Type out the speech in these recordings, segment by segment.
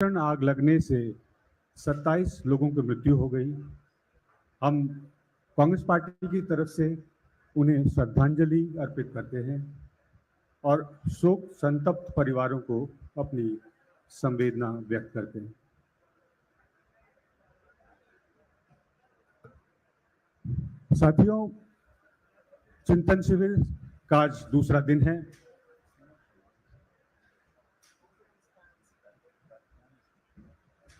भीषण आग लगने से 27 लोगों की मृत्यु हो गई। हम कांग्रेस पार्टी की तरफ से उन्हें श्रद्धांजलि अर्पित करते हैं और शोक संतप्त परिवारों को अपनी संवेदना व्यक्त करते हैं। साथियों, चिंतन शिविर का आज दूसरा दिन है।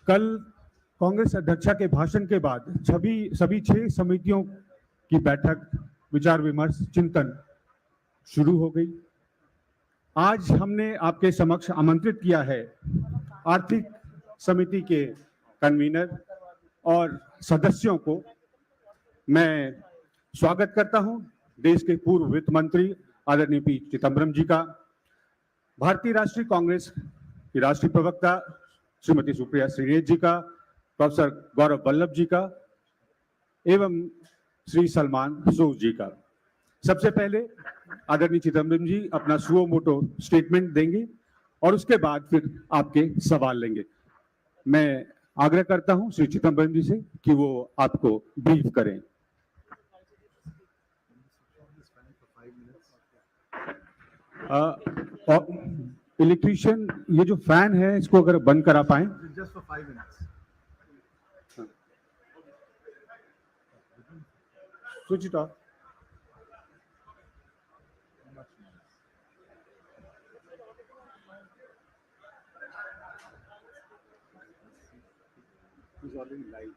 कल कांग्रेस अध्यक्षा के भाषण के बाद सभी 6 समितियों की बैठक, विचार विमर्श, चिंतन शुरू हो गई। आज हमने आपके समक्ष आमंत्रित किया है आर्थिक समिति के कन्वीनर और सदस्यों को। मैं स्वागत करता हूं देश के पूर्व वित्त मंत्री आदरणीय पी चिदम्बरम जी का, भारतीय राष्ट्रीय कांग्रेस की राष्ट्रीय प्रवक्ता श्रीमती सुप्रिया श्रीनेत जी का, प्रोफेसर गौरव वल्लभ जी का एवं श्री सलमान सूद जी का। सबसे पहले आदरणीय चिदम्बरम जी अपना सुओ मोटो स्टेटमेंट देंगे और उसके बाद फिर आपके सवाल लेंगे। मैं आग्रह करता हूं श्री चिदम्बरम जी से कि वो आपको ब्रीफ करें। इलेक्ट्रीशियन, ये जो फैन है इसको अगर बंद करा पाए। Just for 5 minutes. Switch it off. He's already live.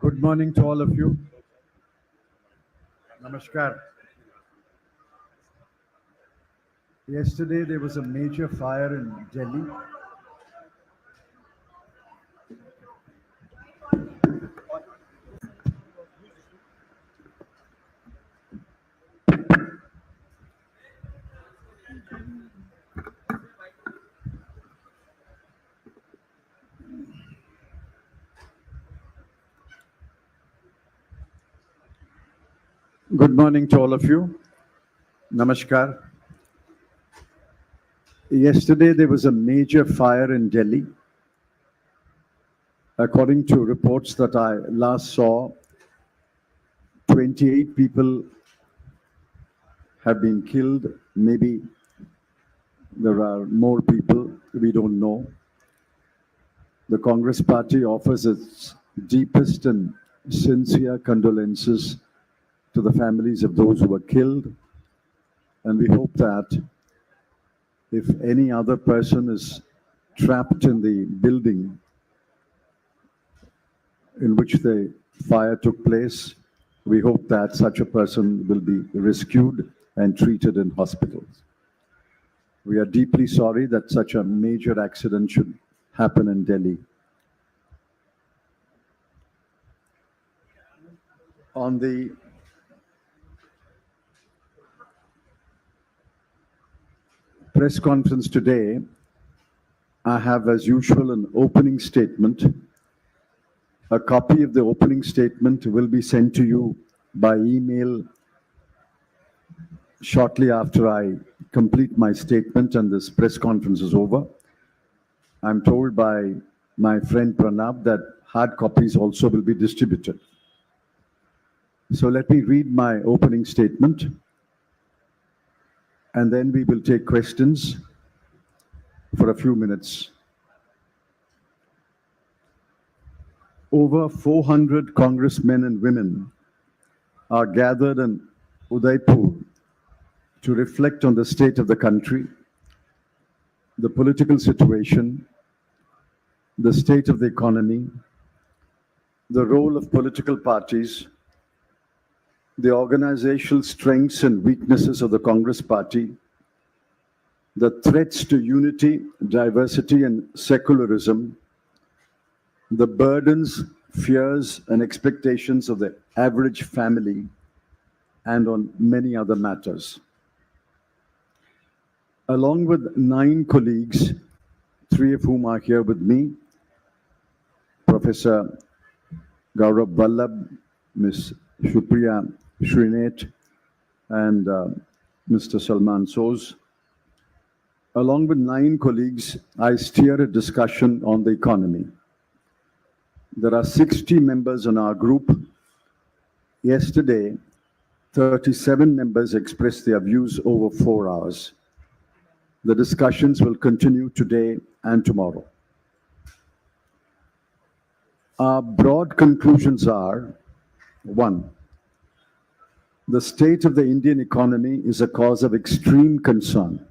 Good morning to all of you. Namaskar. Yesterday there was a major fire in Delhi. Good morning to all of you. Namaskar. Yesterday there was a major fire in Delhi. According to reports that I last saw, 28 people have been killed. Maybe there are more people, we don't know. The Congress Party offers its deepest and sincere condolences to the families of those who were killed, and we hope that if any other person is trapped in the building in which the fire took place, we hope that such a person will be rescued and treated in hospitals. We are deeply sorry that such a major accident should happen in Delhi. On the press conference today, I have, as usual, an opening statement. A copy of the opening statement will be sent to you by email shortly after I complete my statement and this press conference is over. I'm told by my friend Pranab that hard copies also will be distributed. So let me read my opening statement, and then we will take questions for a few minutes. Over 400 congressmen and women are gathered in Udayp to reflect on the state of the country, the political situation, the state of the economy, the role of political parties, the organizational strengths and weaknesses of the Congress Party, the threats to unity, diversity, and secularism, the burdens, fears, and expectations of the average family, and on many other matters. Along with 9 colleagues, 3 of whom are here with me, Professor Gaurav Vallabh, Ms. Shupriya Srinath, and Mr. Salman Soz. Along with 9 colleagues, I steer a discussion on the economy. There are 60 members in our group. Yesterday, 37 members expressed their views over 4 hours. The discussions will continue today and tomorrow. Our broad conclusions are: 1. The state of the Indian economy is a cause of extreme concern.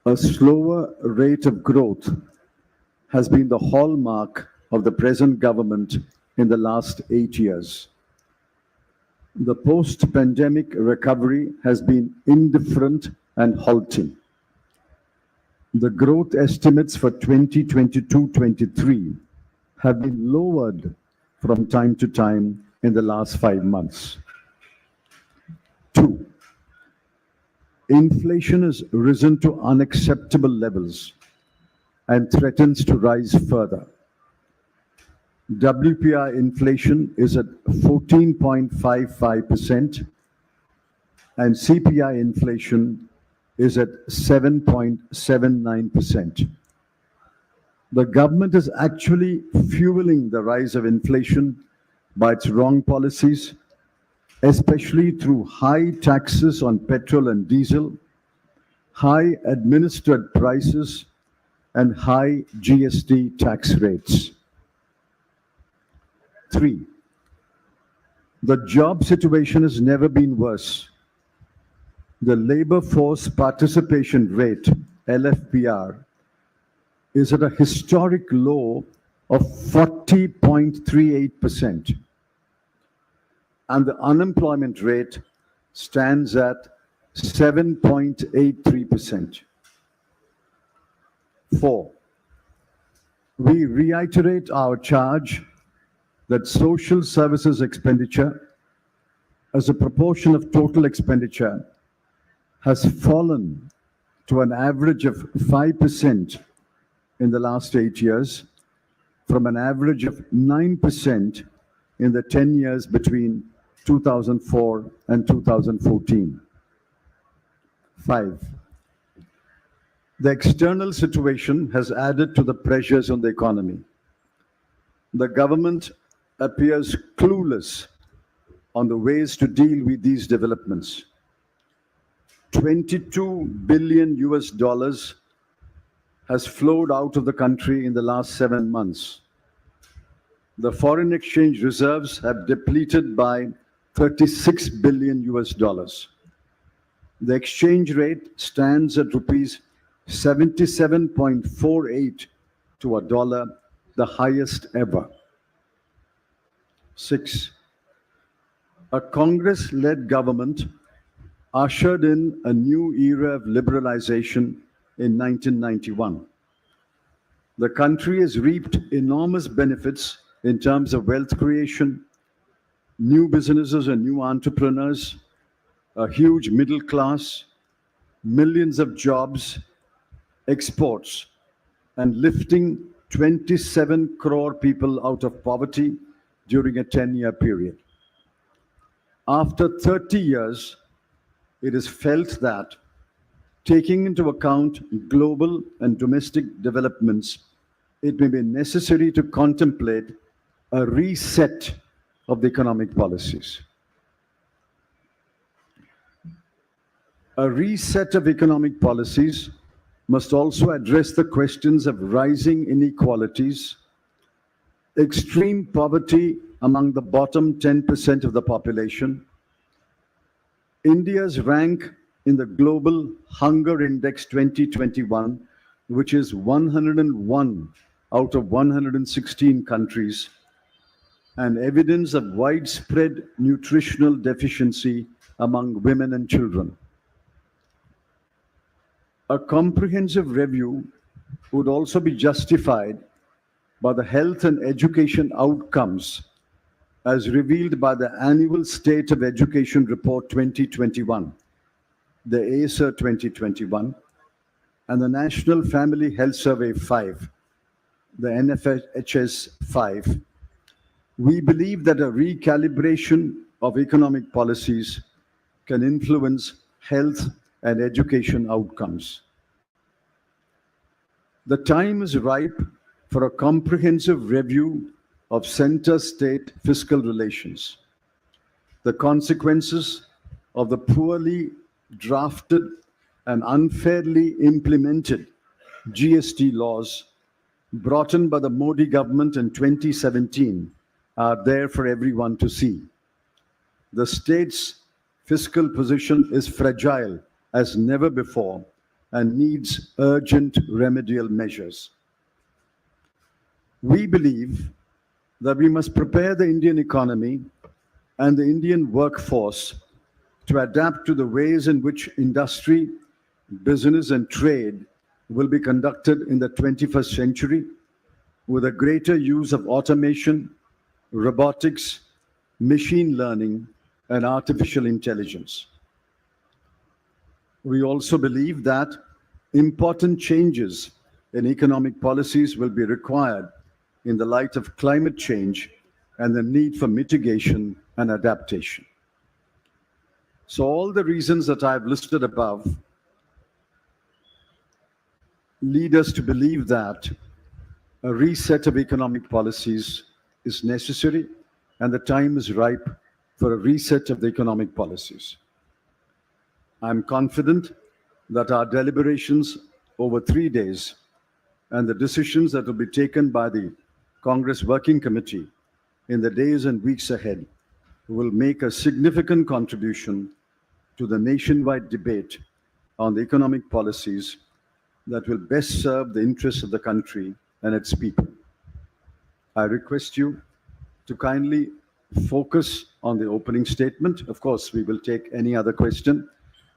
A slower rate of growth has been the hallmark of the present government in the last 8 years. The post-pandemic recovery has been indifferent and halting. The growth estimates for 2022-23 have been lowered from time to time in the last 5 months. 2. Inflation has risen to unacceptable levels and threatens to rise further. WPI inflation is at 14.55% and CPI inflation is at 7.79%. The government is actually fueling the rise of inflation by its wrong policies, especially through high taxes on petrol and diesel, high administered prices, and high GST tax rates. 3. The job situation has never been worse. The labor force participation rate, LFPR, is at a historic low of 40.38%. And the unemployment rate stands at 7.83%. 4. We reiterate our charge that social services expenditure as a proportion of total expenditure has fallen to an average of 5% in the last 8 years, from an average of 9% in the 10 years between 2004 and 2014. 5. The external situation has added to the pressures on the economy. The government appears clueless on the ways to deal with these developments. $22 billion has flowed out of the country in the last 7 months. The foreign exchange reserves have depleted by $36 billion. The exchange rate stands at rupees 77.48 to a dollar, the highest ever. 6. A Congress-led government ushered in a new era of liberalization in 1991. The country has reaped enormous benefits in terms of wealth creation, new businesses and new entrepreneurs, a huge middle class, millions of jobs, exports, and lifting 27 crore people out of poverty during a 10-year period. After 30 years, it is felt that, taking into account global and domestic developments, it may be necessary to contemplate a reset of the economic policies. A reset of economic policies must also address the questions of rising inequalities, extreme poverty among the bottom 10% of the population, India's rank in the Global Hunger Index 2021, which is 101 out of 116 countries, and evidence of widespread nutritional deficiency among women and children. A comprehensive review would also be justified by the health and education outcomes as revealed by the Annual State of Education Report 2021, the ASER 2021, and the National Family Health Survey 5, the NFHS 5, We believe that a recalibration of economic policies can influence health and education outcomes. The time is ripe for a comprehensive review of center state fiscal relations. The consequences of the poorly drafted and unfairly implemented GST laws brought in by the Modi government in 2017 are there for everyone to see. The state's fiscal position is fragile as never before and needs urgent remedial measures. We believe that we must prepare the Indian economy and the Indian workforce to adapt to the ways in which industry, business, and trade will be conducted in the 21st century with a greater use of automation, robotics, machine learning, and artificial intelligence. We also believe that important changes in economic policies will be required in the light of climate change and the need for mitigation and adaptation. So, all the reasons that I've listed above lead us to believe that a reset of economic policies is necessary and the time is ripe for a reset of the economic policies. I'm confident that our deliberations over 3 days and the decisions that will be taken by the Congress Working Committee in the days and weeks ahead will make a significant contribution to the nationwide debate on the economic policies that will best serve the interests of the country and its people. I request you to kindly focus on the opening statement. Of course, we will take any other question,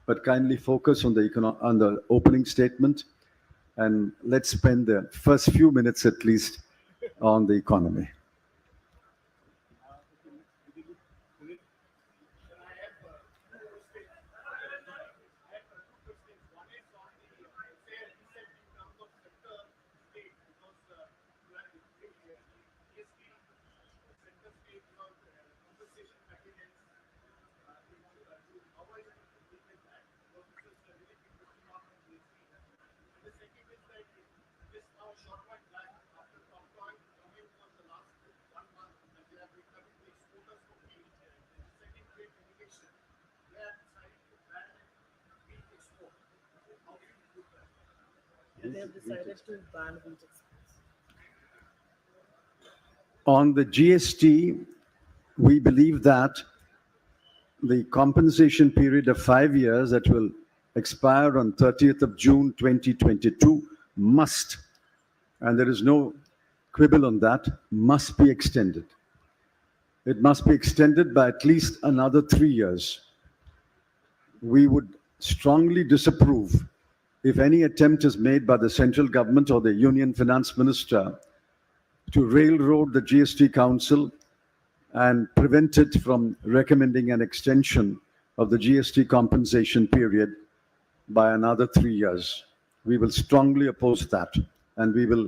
but kindly focus on the opening statement, and let's spend the first few minutes at least on the economy. They have decided to ban wheat exports. On the GST, we believe that the compensation period of 5 years that will expire on 30th of June 2022 must, and there is no quibble on that, must be extended. It must be extended by at least another 3 years. We would strongly disapprove if any attempt is made by the central government or the Union Finance Minister to railroad the GST Council and prevent it from recommending an extension of the GST compensation period by another 3 years. We will strongly oppose that, and we will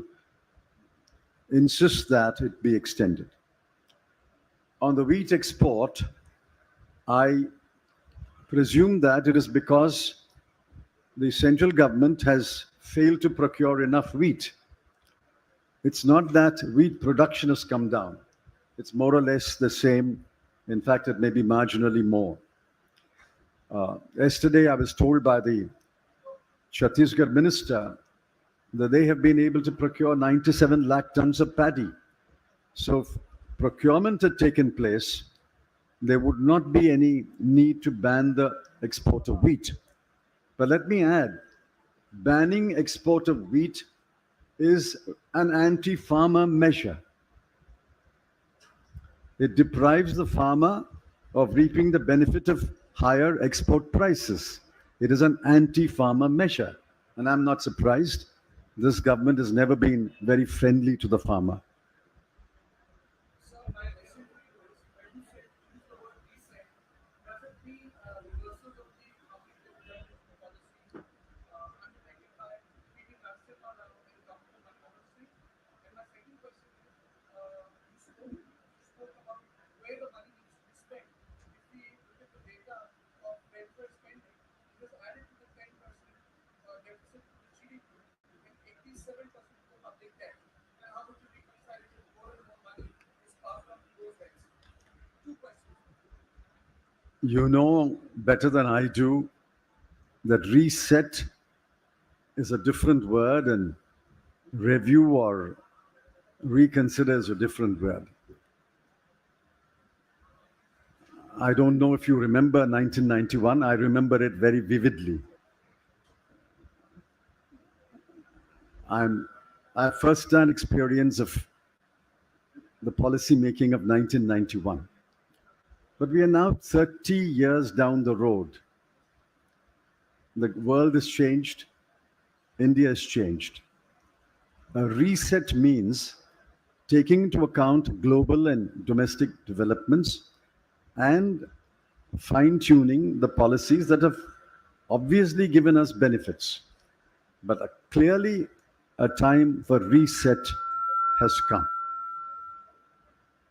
insist that it be extended. On the wheat export, I presume that it is because the central government has failed to procure enough wheat. It's not that wheat production has come down. It's more or less the same. In fact, it may be marginally more. Yesterday, I was told by the Chhattisgarh minister that they have been able to procure 97 lakh tons of paddy. So if procurement had taken place, there would not be any need to ban the export of wheat. But let me add, banning export of wheat is an anti-farmer measure. It deprives the farmer of reaping the benefit of higher export prices. It is an anti-farmer measure. And I'm not surprised. This government has never been very friendly to the farmer. So my question to you is, when you say use the word reset, does it mean reversal of the economic development policy undertaken by PV Narasimha Rao in government of Maharashtra? And my second question is, you spoke You know better than I do that reset is a different word and review or reconsider is a different word. I don't know if you remember 1991. I remember it very vividly. I have first-hand experience of the policy making of 1991. But we are now 30 years down the road. The world has changed. India has changed. A reset means taking into account global and domestic developments and fine-tuning the policies that have obviously given us benefits. But clearly, a time for reset has come.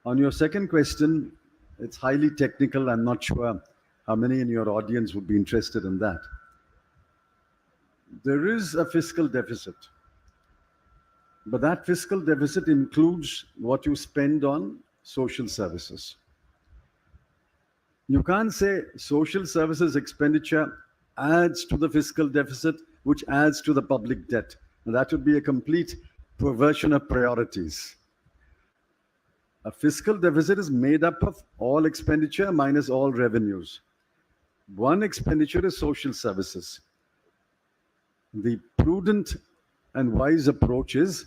On your second question, it's highly technical. I'm not sure how many in your audience would be interested in that. There is a fiscal deficit, but that fiscal deficit includes what you spend on social services. You can't say social services expenditure adds to the fiscal deficit, which adds to the public debt. And that would be a complete perversion of priorities. A fiscal deficit is made up of all expenditure minus all revenues. One expenditure is social services. The prudent and wise approach is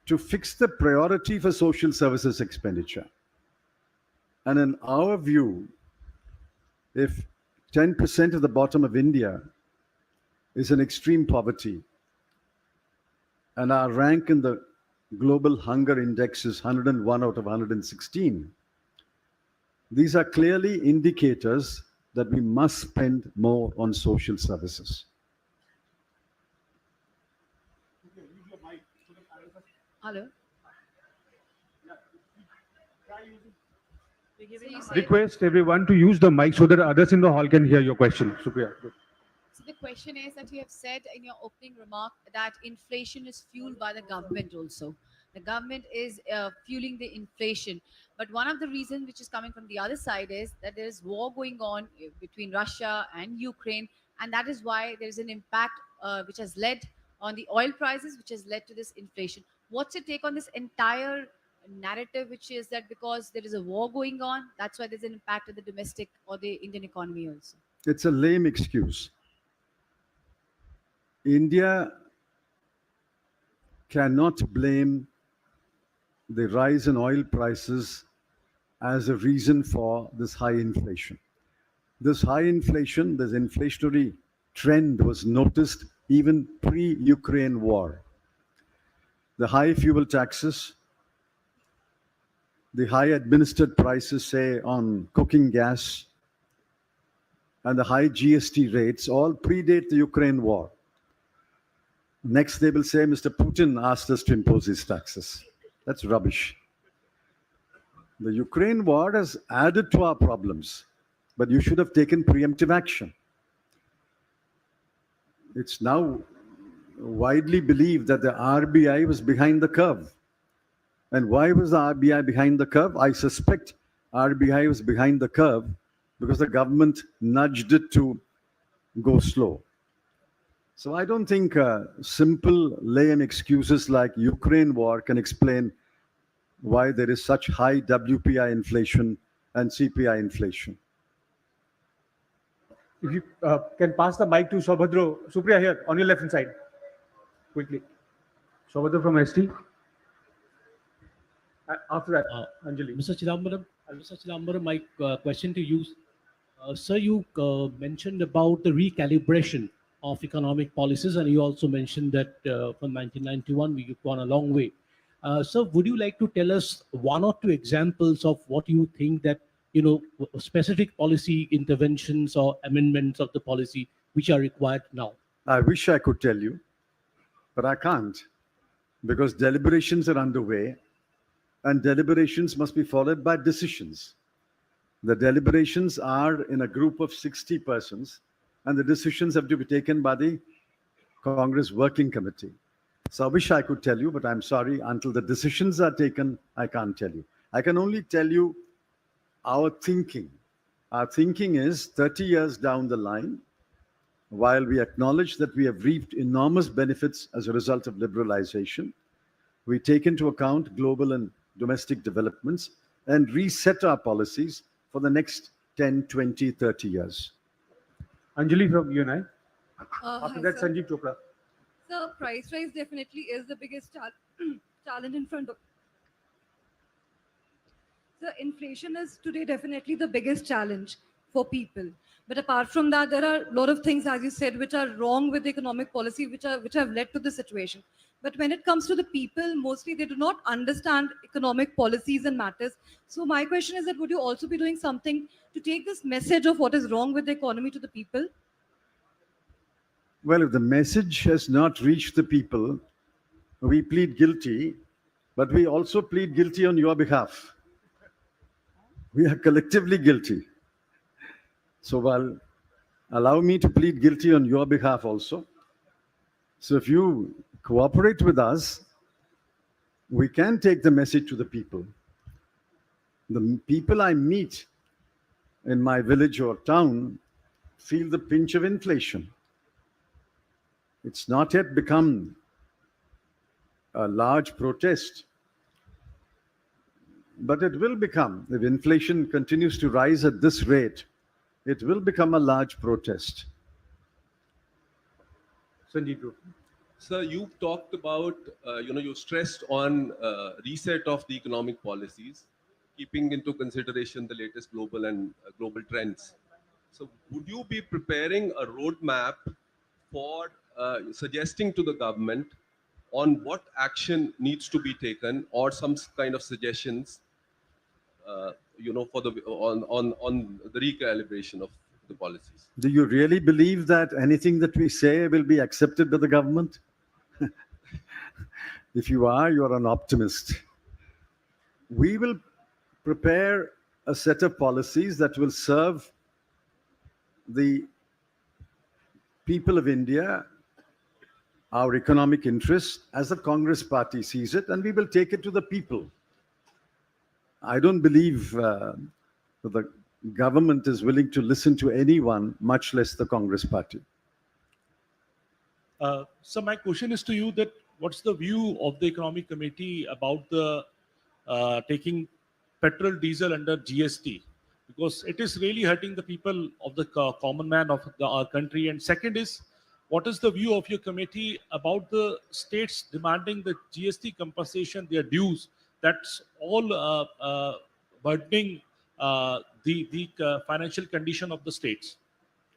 to fix the priority for social services expenditure. And in our view, if 10% of the bottom of India is in extreme poverty, and our rank in the global hunger index is 101 out of 116, these are clearly indicators that we must spend more on social services. Hello. Request everyone to use the mic so that others in the hall can hear your question. Supriya. So the question is that you have said in your opening remark that inflation is fueled by the government also. The government is fueling the inflation. But one of the reasons which is coming from the other side is that there is war going on between Russia and Ukraine. And that is why there is an impact which has led on the oil prices, which has led to this inflation. What's your take on this entire narrative, which is that because there is a war going on, that's why there's an impact on the domestic or the Indian economy also? It's a lame excuse. India cannot blame the rise in oil prices as a reason for this high inflation. This high inflation, this inflationary trend was noticed even pre-Ukraine war. The high fuel taxes, the high administered prices, say, on cooking gas, and the high GST rates all predate the Ukraine war. Next, they will say Mr. Putin asked us to impose these taxes. That's rubbish. The Ukraine war has added to our problems, but you should have taken preemptive action. It's now widely believed that the RBI was behind the curve. And why was the RBI behind the curve? I suspect RBI was behind the curve because the government nudged it to go slow. So I don't think simple lame excuses like Ukraine war can explain why there is such high WPI inflation and CPI inflation. If you can pass the mic to Saubhadra. Supriya, here on your left hand side. Quickly. Saubhadra from ST. After that, Anjali. Mr. Chidambaram, my question to you, sir, you mentioned about the recalibration of economic policies, and you also mentioned that from 1991 we've gone a long way. Sir, would you like to tell us one or two examples of what you think that, specific policy interventions or amendments of the policy which are required now? I wish I could tell you, but I can't, because deliberations are underway, and deliberations must be followed by decisions. The deliberations are in a group of 60 persons, and the decisions have to be taken by the Congress Working Committee. So I wish I could tell you, but I'm sorry, until the decisions are taken, I can't tell you. I can only tell you our thinking. Our thinking is 30 years down the line, while we acknowledge that we have reaped enormous benefits as a result of liberalization, we take into account global and domestic developments and reset our policies for the next 10, 20, 30 years. Anjali from UNI. After Hi, that, sir. Sanjeev Chopra. So price rise definitely is the biggest challenge in front of. So inflation is today definitely the biggest challenge for people. But apart from that, there are a lot of things, as you said, which are wrong with the economic policy, which have led to the situation. But when it comes to the people, mostly they do not understand economic policies and matters. So my question is that would you also be doing something to take this message of what is wrong with the economy to the people? Well, if the message has not reached the people, we plead guilty, but we also plead guilty on your behalf. We are collectively guilty. So, while allow me to plead guilty on your behalf also. So, if you cooperate with us, we can take the message to the people. The people I meet in my village or town feel the pinch of inflation. It's not yet become a large protest, but it will become. If inflation continues to rise at this rate, it will become a large protest. Sanjeev Chopra. Sir, you talked about, you stressed on reset of the economic policies, keeping into consideration the latest global and global trends. So, would you be preparing a roadmap for suggesting to the government on what action needs to be taken, or some kind of suggestions, for the on the recalibration of the policies? Do you really believe that anything that we say will be accepted by the government? If you are, you're an optimist. We will prepare a set of policies that will serve the people of India, our economic interests, as the Congress party sees it, and we will take it to the people. I don't believe that the government is willing to listen to anyone, much less the Congress party. So my question is to you that what's the view of the economic committee about the taking petrol diesel under GST, because it is really hurting the people of the common man of our country. And second is, what is the view of your committee about the states demanding the GST compensation, their dues? That's all burdening the financial condition of the states.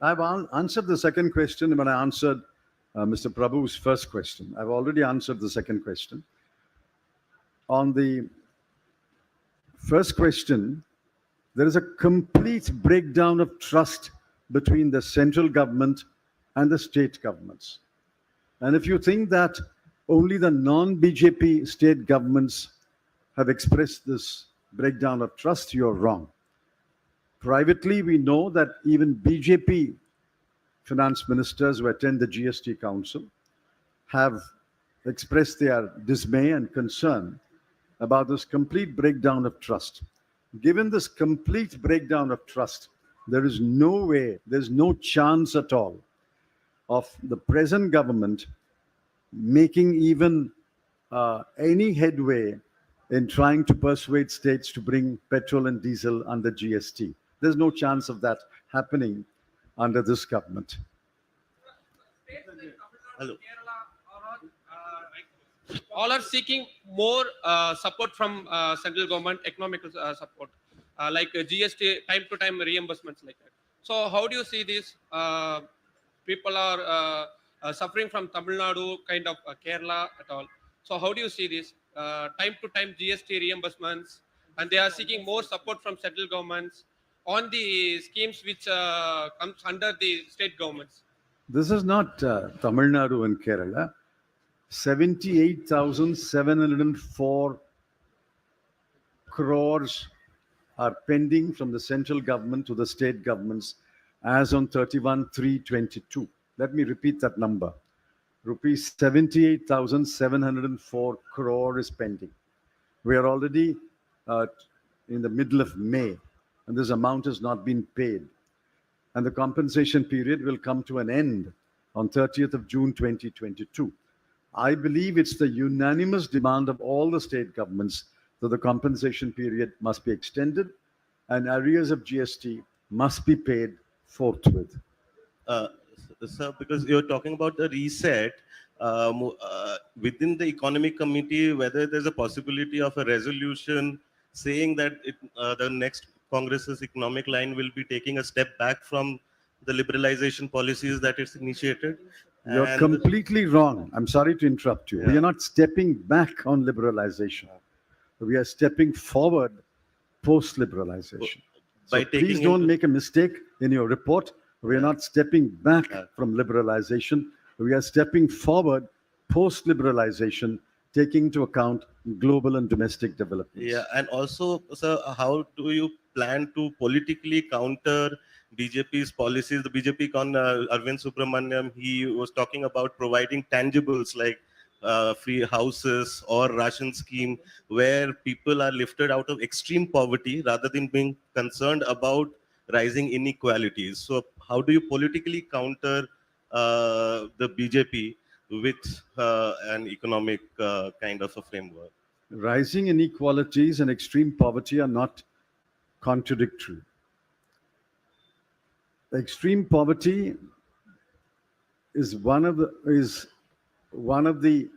I've answered the second question when I answered Mr. Prabhu's first question. I've already answered the second question. On the first question, there is a complete breakdown of trust between the central government and the state governments. And if you think that only the non-BJP state governments have expressed this breakdown of trust, you're wrong. Privately, we know that even BJP finance ministers who attend the GST Council have expressed their dismay and concern about this complete breakdown of trust. Given this complete breakdown of trust, there is no way, there's no chance at all of the present government making even any headway in trying to persuade states to bring petrol and diesel under GST. There's no chance of that happening under this government. Hello. All are seeking more support from central government, economical support, like GST, time to time reimbursements like that. So how do you see this? People are suffering from Tamil Nadu, kind of Kerala at all. So how do you see this? Time to time GST reimbursements, and they are seeking more support from central governments on the schemes which comes under the state governments. This is not Tamil Nadu and Kerala. 78,704 crores are pending from the central government to the state governments as on 31/3/22. Let me repeat that number. Rupees 78,704 crore is pending. We are already in the middle of May. and this amount has not been paid. And the compensation period will come to an end on 30th of June 2022. I believe it's the unanimous demand of all the state governments that the compensation period must be extended and arrears of GST must be paid forthwith. Uh, Sir, because you're talking about the reset within the economic committee, whether there's a possibility of a resolution saying that the next Congress's economic line will be taking a step back from the liberalization policies that it's initiated. You're And- completely wrong. I'm sorry to interrupt you. We Yeah. are not stepping back on liberalization. We are stepping forward post-liberalization. By So please taking don't into- make a mistake in your report. We are not stepping back Yeah. from liberalization. We are stepping forward post-liberalization, taking into account global and domestic developments. Yeah, and also, sir, how do you plan to politically counter BJP's policies? The BJP con Arvind Subramaniam, he was talking about providing tangibles like free houses or ration scheme, where people are lifted out of extreme poverty rather than being concerned about rising inequalities. So, how do you politically counter the BJP with an economic kind of a framework? Rising inequalities and extreme poverty are not contradictory. Extreme poverty is one of the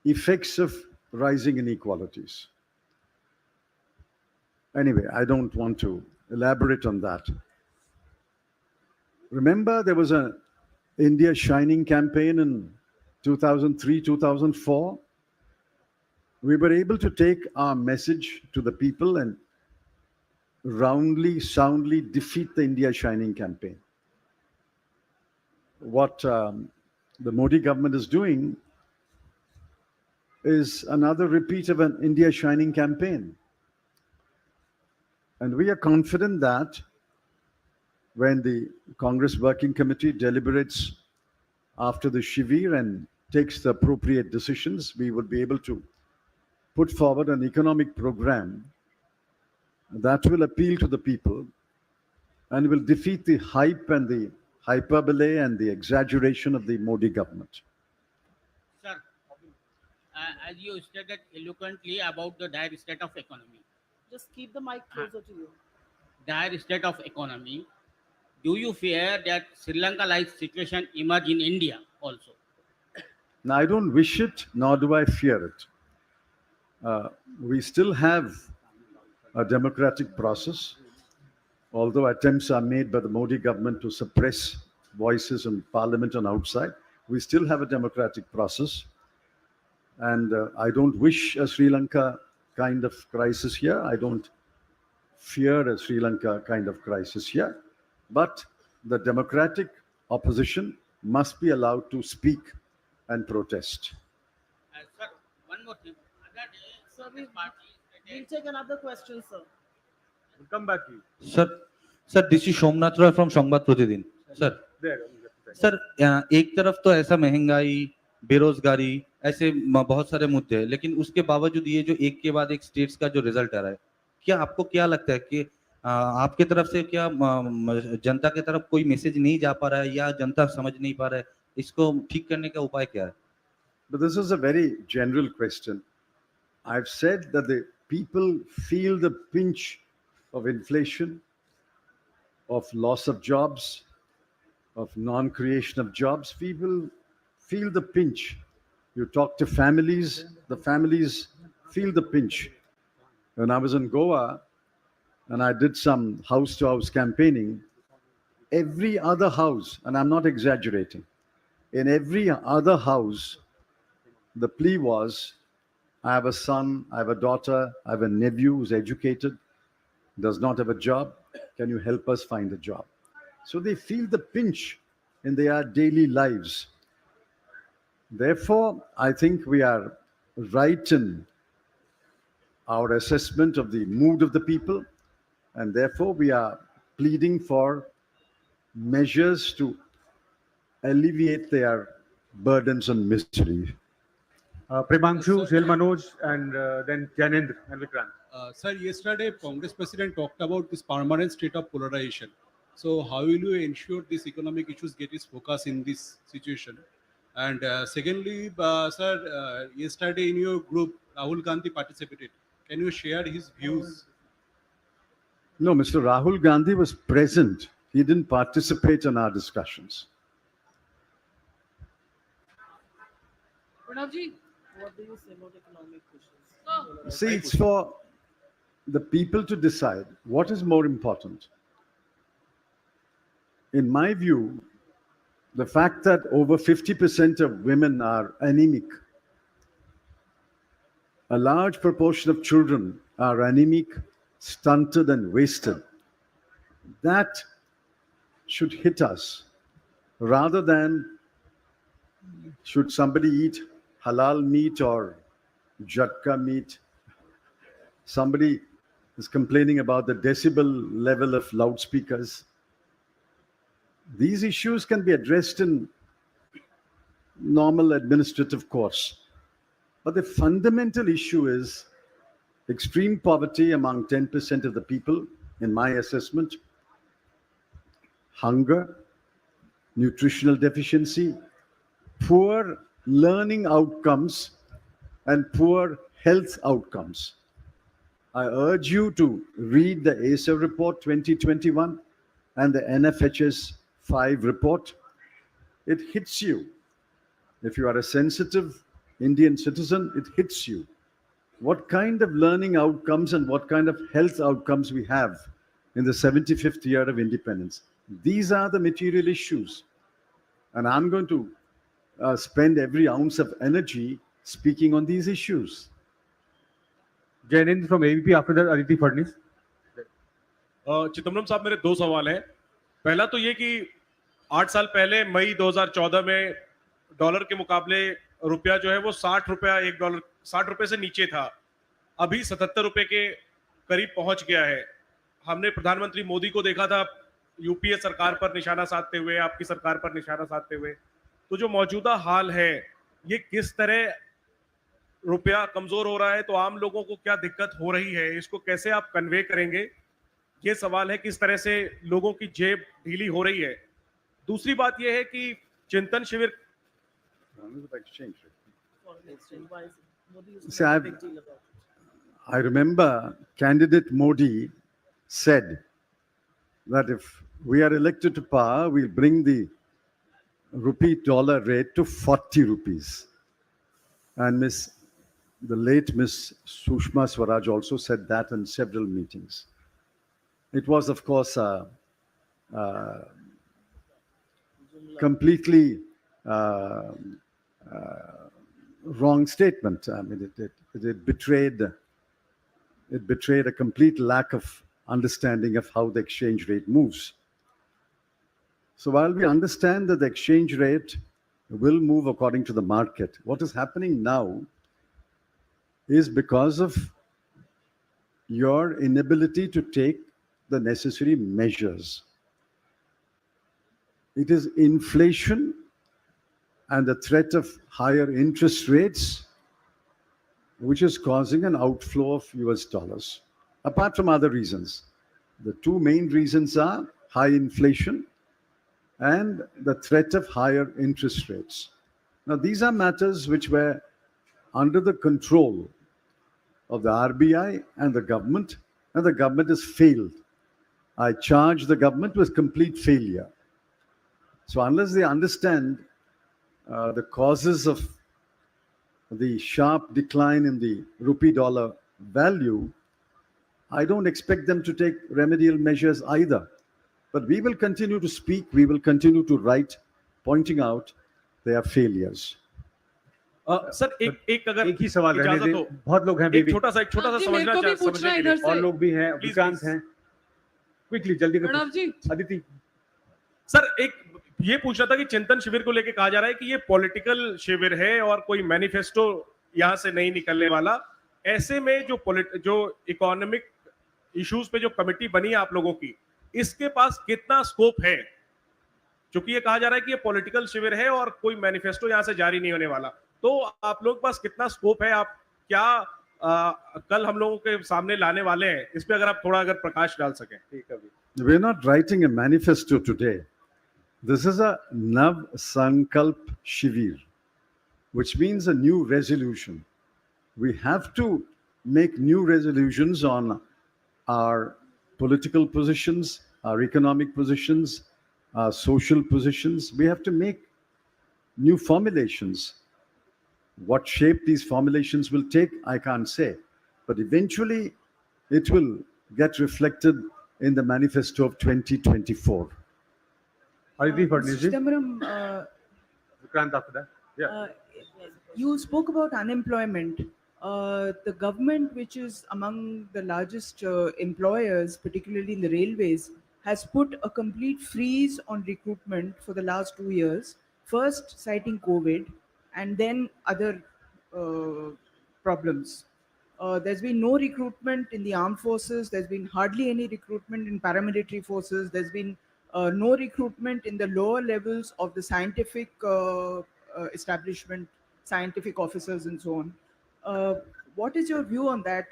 effects of rising inequalities. Anyway, I don't want to elaborate on that. Remember, there was a India Shining campaign in 2003, 2004. We were able to take our message to the people and roundly, soundly defeat the India Shining campaign. What the Modi government is doing is another repeat of an India Shining campaign. And we are confident that when the Congress Working Committee deliberates after the Shivir and takes the appropriate decisions, we will be able to put forward an economic program that will appeal to the people and will defeat the hype and the hyperbole and the exaggeration of the Modi government. Sir, as you stated eloquently about the dire state of economy, Just keep the mic closer to you. dire state of economy, do you fear that Sri Lanka-like situation emerge in India also? Now, I don't wish it, nor do I fear it. We still have a democratic process, although attempts are made by the Modi government to suppress voices in parliament and outside. We still have a democratic process. And I don't wish a Sri Lanka kind of crisis here. I don't fear a Sri Lanka kind of crisis here. But the democratic opposition must be allowed to speak and protest. Sir, one more thing. Other day, Sir, Congress we- party We'll stated- take another question, sir. We'll come back to you. Sir this is Somnath Roy from संवाद प्रतिदिन sir There. Sir एक तरफ तो ऐसा महंगाई बेरोजगारी ऐसे बहुत सारे मुद्दे हैं, लेकिन उसके बावजूद ये जो एक के बाद एक स्टेट्स का जो रिजल्ट आ रहा है, क्या आपको क्या लगता है कि आपके तरफ से क्या जनता के तरफ कोई मैसेज नहीं जा पा रहा है या जनता समझ नहीं पा रहा है, इसको ठीक करने का उपाय क्या है? But this is a very general question. I've said that the people feel the pinch of inflation, of loss of jobs, of non-creation of jobs. People feel the pinch. You talk to families, the families feel the pinch. When I was in Goa and I did some house-to-house campaigning, every other house, and I'm not exaggerating, in every other house, the plea was, I have a son, I have a daughter, I have a nephew who's educated, does not have a job. Can you help us find a job? So they feel the pinch in their daily lives. Therefore, I think we are right in our assessment of the mood of the people, and therefore we are pleading for measures to alleviate their burdens and misery. Premanshu, Shil Manoj, and then Janendra and Vikrant. Sir, yesterday Congress President talked about this permanent state of polarization. So how will you ensure these economic issues get its focus in this situation? And secondly, sir, yesterday in your group, Rahul Gandhi participated. Can you share his views? No, Mr. Rahul Gandhi was present. He didn't participate in our discussions. Pranavji, what do you say about economic issues? See, it's for the people to decide what is more important. In my view, the fact that over 50% of women are anemic, a large proportion of children are anemic, stunted, and wasted, that should hit us rather than should somebody eat halal meat or jatka meat. Somebody is complaining about the decibel level of loudspeakers. These issues can be addressed in normal administrative course. But the fundamental issue is extreme poverty among 10% of the people, in my assessment, hunger, nutritional deficiency, poor learning outcomes, and poor health outcomes. I urge you to read the ASA report 2021 and the NFHS 5 report. It hits you. If you are a sensitive Indian citizen, it hits you. What kind of learning outcomes and what kind of health outcomes we have in the 75th year of independence. These are the material issues. And I'm going to spend every ounce of energy speaking on these issues. Jainendra from ABP, after that Aditi Fadnis. Chidambaram साहब, मेरे दो सवाल हैं. पहला तो ये कि 8 साल पहले मई 2014 में डॉलर के मुकाबले रुपया जो है वो 60 रुपया $1, 60 रुपए से नीचे था. अभी 77 रुपए के करीब पहुंच गया है. हमने प्रधानमंत्री मोदी को देखा था यूपीए सरकार पर निशाना साधते हुए, आपकी सरकार पर निशाना साधते हुए. तो जो मौजूदा हाल है, ये किस तरह रुपया कमजोर हो रहा है, तो आम लोगों को क्या दिक्कत हो रही है, इसको कैसे आप कन्वे करेंगे? ये सवाल है, किस तरह से लोगों की जेब ढीली हो रही है. दूसरी बात यह है कि चिंतन शिविर See, I remember candidate Modi said that if we are elected to power, we'll bring the rupee dollar rate to 40 rupees. And the late Miss Sushma Swaraj also said that in several meetings. It was, of course, a completely wrong statement. I mean, it betrayed a complete lack of understanding of how the exchange rate moves. So while we understand that the exchange rate will move according to the market, what is happening now is because of your inability to take the necessary measures. It is inflation and the threat of higher interest rates which is causing an outflow of US dollars, apart from other reasons. The two main reasons are high inflation and the threat of higher interest rates. Now, these are matters which were under the control of the RBI and the government has failed. I charge the government with complete failure. So unless they understand the causes of the sharp decline in the rupee dollar value, I don't expect them to take remedial measures either. But we will continue to speak, we will continue to write, pointing out their failures. Sir एक अगर एक ही सवाल रहने इजाजत दें, हो, बहुत लोग हैं एक बेबी, छोटा सा जी, मेरे समझना को भी पूछना है इधर से। और लोग भी हैं, Please, विक्रांत please. हैं. क्विकली जल्दी करो. प्रणव जी। अदिति. सर एक ये पूछना था कि चिंतन शिविर को लेके कहा जा रहा है कि ये पॉलिटिकल शिविर है और कोई मैनिफेस्टो यहां से नहीं निकलने वाला. ऐसे में जो इकोनॉमिक इश्यूज पे जो कमेटी बनी है आप लोगों की, इसके पास कितना स्कोप है? क्योंकि ये कहा जा रहा है कि ये पॉलिटिकल शिविर है और कोई मैनिफेस्टो यहां से जारी नहीं होने वाला. तो आप लोग के पास कितना स्कोप है? आप क्या कल हम लोगों के सामने लाने वाले हैं, इस पे अगर आप थोड़ा अगर प्रकाश डाल सकें। ठीक है, We're not writing a manifesto today. This is a Nav Sankalp Shivir, which means a new resolution. We have to make new resolutions on our political positions, our economic positions, our social positions. We have to make new formulations. What shape these formulations will take, I can't say. But eventually, it will get reflected in the manifesto of 2024. Aditi Fadnis ji. Chidambaram, Vikrant after that. Yeah. you spoke about unemployment. The government, which is among the largest employers, particularly in the railways, has put a complete freeze on recruitment for the last 2 years. First, citing COVID, and then other problems. There's been no recruitment in the armed forces. There's been hardly any recruitment in paramilitary forces. There's been no recruitment in the lower levels of the scientific establishment, scientific officers, and so on. What is your view on that?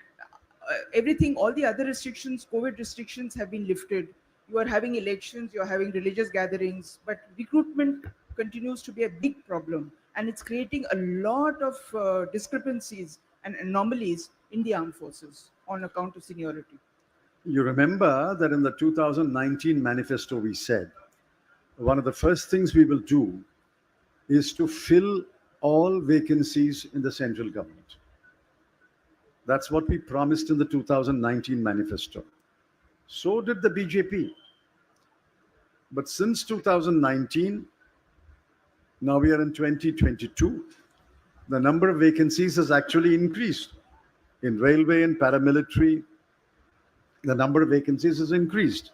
Everything, all the other restrictions, COVID restrictions have been lifted. You are having elections, you are having religious gatherings, but recruitment continues to be a big problem. And it's creating a lot of discrepancies and anomalies in the armed forces on account of seniority. You remember that in the 2019 manifesto, we said one of the first things we will do is to fill all vacancies in the central government. That's what we promised in the 2019 manifesto. So did the BJP. But since 2019, now we are in 2022, the number of vacancies has actually increased. In railway and paramilitary, the number of vacancies has increased.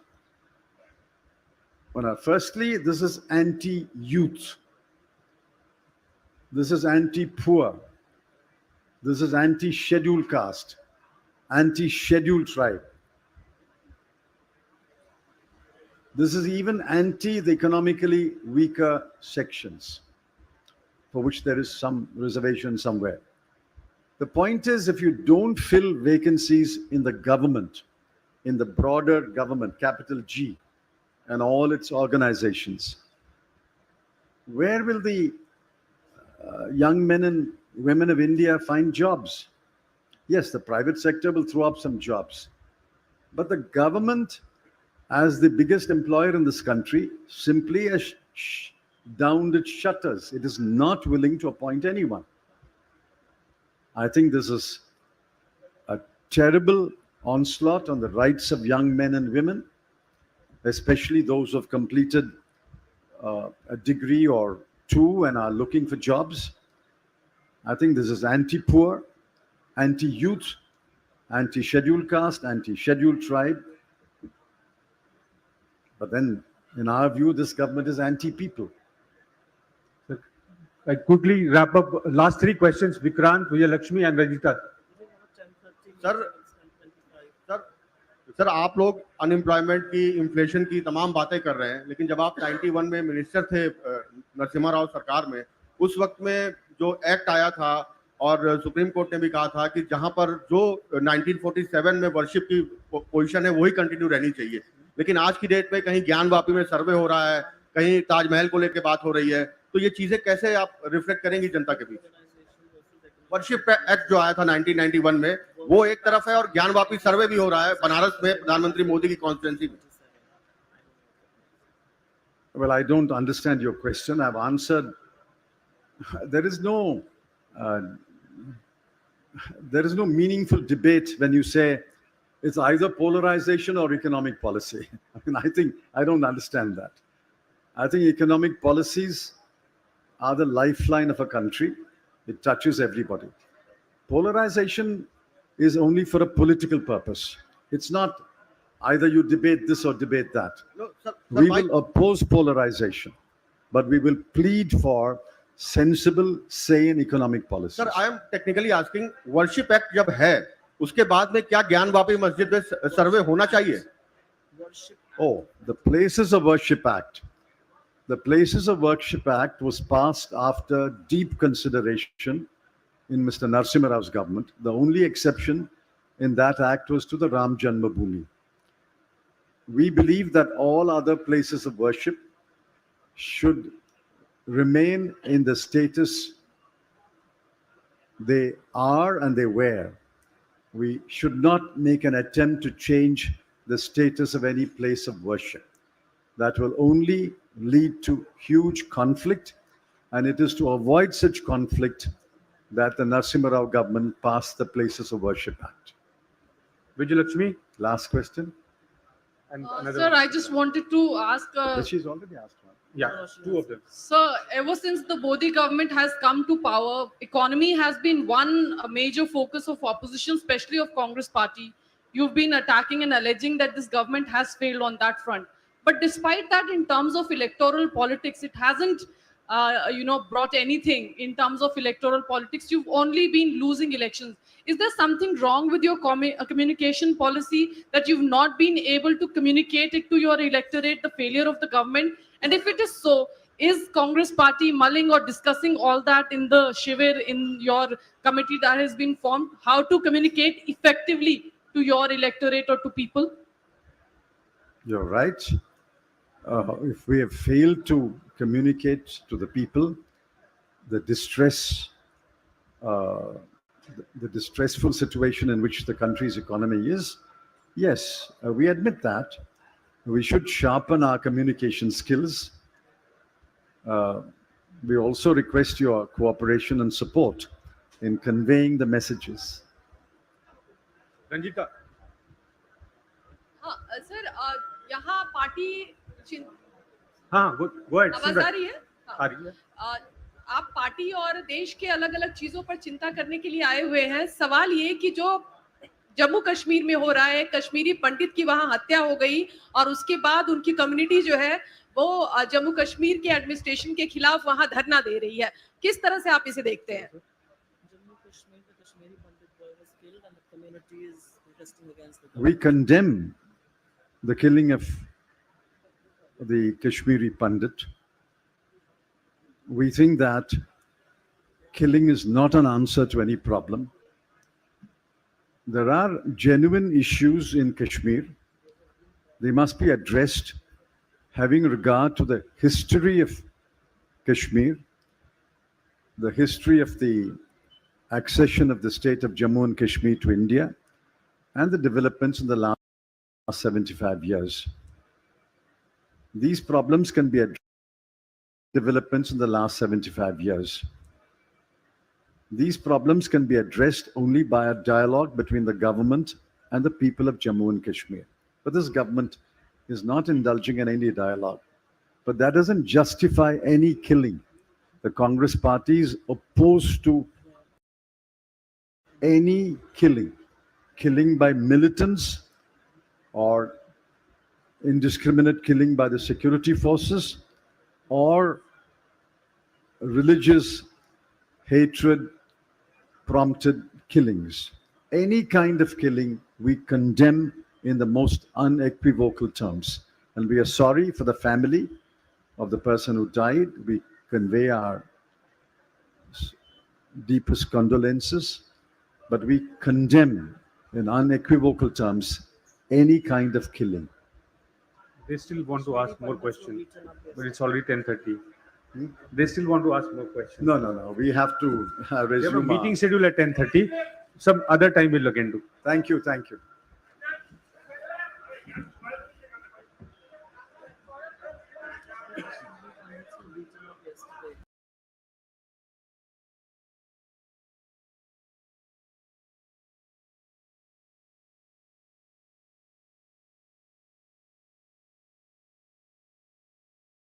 Well, firstly, this is anti-youth. This is anti-poor. This is anti-scheduled caste, anti-scheduled tribe. This is even anti the economically weaker sections, for which there is some reservation somewhere. The point is, if you don't fill vacancies in the government, in the broader government, capital G, and all its organizations, where will the young men and women of India find jobs? Yes, the private sector will throw up some jobs, but the government, as the biggest employer in this country, simply has downed its shutters. It is not willing to appoint anyone. I think this is a terrible onslaught on the rights of young men and women, especially those who have completed a degree or two and are looking for jobs. I think this is anti-poor, anti-youth, anti-scheduled caste, anti-scheduled tribe. But then, in our view, this government is anti-people. I quickly wrap up. Last three questions: Vikrant, Vijayalakshmi, and Rajita. Sir आप लोग unemployment की, inflation की तमाम बातें कर रहे हैं, लेकिन जब आप 91 में मिनिस्टर थे नरसिम्हा राव सरकार में, उस वक्त में जो एक्ट आया था और सुप्रीम कोर्ट ने भी कहा था कि जहां पर जो 1947 में वर्शिप की पोजीशन है वही कंटिन्यू रहनी चाहिए, लेकिन आज की डेट में कहीं ज्ञानवापी में सर्वे हो रहा है, कहीं ताजमहल को लेकर बात हो रही है, तो ये चीजें कैसे आप रिफ्लेक्ट करेंगी जनता के बीच? वर्शिप एक्ट जो आया था 1991 में, वो एक तरफ है और ज्ञानवापी सर्वे भी हो रहा है बनारस में प्रधानमंत्री मोदी की कॉन्स्टिट्यूंसी में. Well, I don't understand your question. I've answered. There is no meaningful debate when you say it's either polarization or economic policy. I mean, I don't understand that. I think economic policies are the lifeline of a country. It touches everybody. Polarization is only for a political purpose. It's not either you debate this or debate that. No, sir, We will oppose polarization, but we will plead for sensible, sane economic policies. Sir, I am technically asking, worship act जब है उसके बाद में क्या ज्ञानवापी मस्जिद में सर्वे होना चाहिए? Oh, the Places of Worship Act. The Places of Worship Act was passed after deep consideration in Mr. Narasimha Rao's government. The only exception in that act was to the Ram Janmabhoomi. We believe that all other places of worship should remain in the status they are and they were. We should not make an attempt to change the status of any place of worship. That will only lead to huge conflict, and it is to avoid such conflict that the Narasimha Rao government passed the Places of Worship Act. Vijayalakshmi, Last question. and another. Sir, I just wanted to ask, But she's already asked one. Yeah, two of them. sir, ever since the Modi government has come to power, economy has been one major focus of opposition, especially of Congress party. You've been attacking and alleging that this government has failed on that front. But despite that, in terms of electoral politics, it hasn't, brought anything in terms of electoral politics. You've only been losing elections. Is there something wrong with your communication policy that you've not been able to communicate it to your electorate, the failure of the government? And if it is so, is Congress party mulling or discussing all that in the Shivir, in your committee that has been formed, how to communicate effectively to your electorate or to people? You're right. If we have failed to communicate to the people the distress, the distressful situation in which the country's economy is, yes, we admit that. We should sharpen our communication skills. We also request your cooperation and support in conveying the messages. Ranjita, हाँ sir, यहाँ party हाँ, go ahead. आवाज आ रही है? आ रही है. आप party और देश के अलग अलग चीजों पर चिंता करने के लिए आए हुए हैं. सवाल ये कि जो जम्मू कश्मीर में हो रहा है, कश्मीरी पंडित की वहां हत्या हो गई और उसके बाद उनकी कम्युनिटी जो है वो जम्मू कश्मीर के एडमिनिस्ट्रेशन के खिलाफ वहां धरना दे रही है. किस तरह से आप इसे देखते हैं? We condemn the killing of the Kashmiri Pandit. We think that killing is not an answer to any problem. There are genuine issues in Kashmir. They must be addressed having regard to the history of Kashmir, the history of the accession of the state of Jammu and Kashmir to India, and the developments in the last 75 years. These problems can be addressed. Developments in the last 75 years. These problems can be addressed only by a dialogue between the government and the people of Jammu and Kashmir. But this government is not indulging in any dialogue. But that doesn't justify any killing. The Congress party is opposed to any killing by militants or indiscriminate killing by the security forces or religious hatred prompted killings. Any kind of killing we condemn in the most unequivocal terms. And we are sorry for the family of the person who died. We convey our deepest condolences, but we condemn in unequivocal terms any kind of killing. They still want to ask more questions, but it's already 10:30. They still want to ask more questions. No. We have to We have a resume. meeting schedule at 10:30. Some other time we'll look into. Thank you.